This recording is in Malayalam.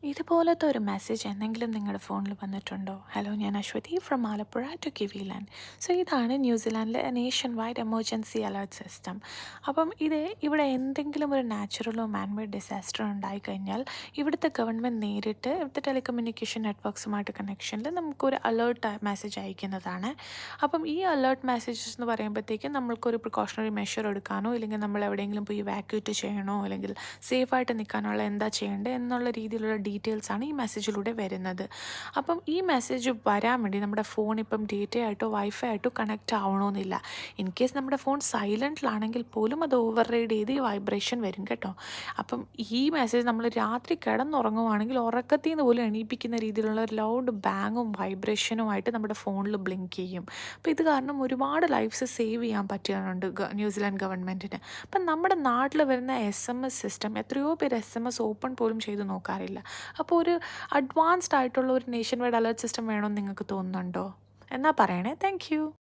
ഇതുപോലത്തെ ഒരു മെസ്സേജ് എന്തെങ്കിലും നിങ്ങളുടെ ഫോണിൽ വന്നിട്ടുണ്ടോ? ഹലോ, ഞാൻ Aswathy from Alappuzha to Kiwiland. So ഇതാണ് ന്യൂസിലാൻഡിലെ nationwide emergency alert system. അപ്പം ഇവിടെ എന്തെങ്കിലും ഒരു നാച്ചുറലോ മാൻമെയ്ഡ് ഡിസാസ്റ്റർ ഉണ്ടായിക്കഴിഞ്ഞാൽ ഇവിടുത്തെ ഗവൺമെൻറ് നേരിട്ട് ഇവിടുത്തെ ടെലികമ്മ്യൂണിക്കേഷൻ നെറ്റ്വർക്ക്സുമായിട്ട് കണക്ഷനിൽ നമുക്കൊരു അലേർട്ട് മെസ്സേജ് അയക്കുന്നതാണ്. അപ്പം ഈ അലേർട്ട് മെസ്സേജസ് എന്ന് പറയുമ്പോഴത്തേക്കും നമ്മൾക്കൊരു പ്രിക്കോഷണറി മെഷർ എടുക്കാനോ ഇല്ലെങ്കിൽ നമ്മൾ എവിടെയെങ്കിലും പോയി ഇവാക്യുവേറ്റ് ചെയ്യണോ അല്ലെങ്കിൽ സേഫായിട്ട് നിൽക്കാനുള്ള എന്താ ചെയ്യേണ്ടത് എന്നുള്ള രീതിയിലുള്ള ഡീറ്റെയിൽസാണ് ഈ മെസ്സേജിലൂടെ വരുന്നത്. അപ്പം ഈ മെസ്സേജ് വരാൻ വേണ്ടി നമ്മുടെ ഫോൺ ഇപ്പം ഡേറ്റ ആയിട്ടോ വൈഫൈ ആയിട്ടോ കണക്റ്റ് ആവണമെന്നില്ല. ഇൻ കേസ് നമ്മുടെ ഫോൺ സൈലൻറ്റിലാണെങ്കിൽ പോലും അത് ഓവർ റൈഡ് ചെയ്ത് ഈ വൈബ്രേഷൻ വരും കേട്ടോ. അപ്പം ഈ മെസ്സേജ് നമ്മൾ രാത്രി കിടന്നുറങ്ങുവാണെങ്കിൽ ഉറക്കത്തിൽ നിന്ന് പോലും എണീപ്പിക്കുന്ന രീതിയിലുള്ള ഒരു ലൗഡ് ബാങ്ങും വൈബ്രേഷനുമായിട്ട് നമ്മുടെ ഫോണിൽ ബ്ലിങ്ക് ചെയ്യും. അപ്പോൾ ഇത് കാരണം ഒരുപാട് ലൈഫ്സ് സേവ് ചെയ്യാൻ പറ്റുന്നുണ്ട് ന്യൂസിലാൻഡ് ഗവൺമെൻറ്റിന്. അപ്പം നമ്മുടെ നാട്ടിൽ വരുന്ന SMS സിസ്റ്റം എത്രയോ പേര് SMS ഓപ്പൺ പോലും ചെയ്ത് നോക്കാറില്ല. അപ്പോൾ ഒരു അഡ്വാൻസ്ഡ് ആയിട്ടുള്ള ഒരു നേഷൻ വൈഡ് അലേർട്ട് സിസ്റ്റം വേണമെന്ന് നിങ്ങൾക്ക് തോന്നുന്നുണ്ടോ? എന്നാൽ പറയണേ. Thank you.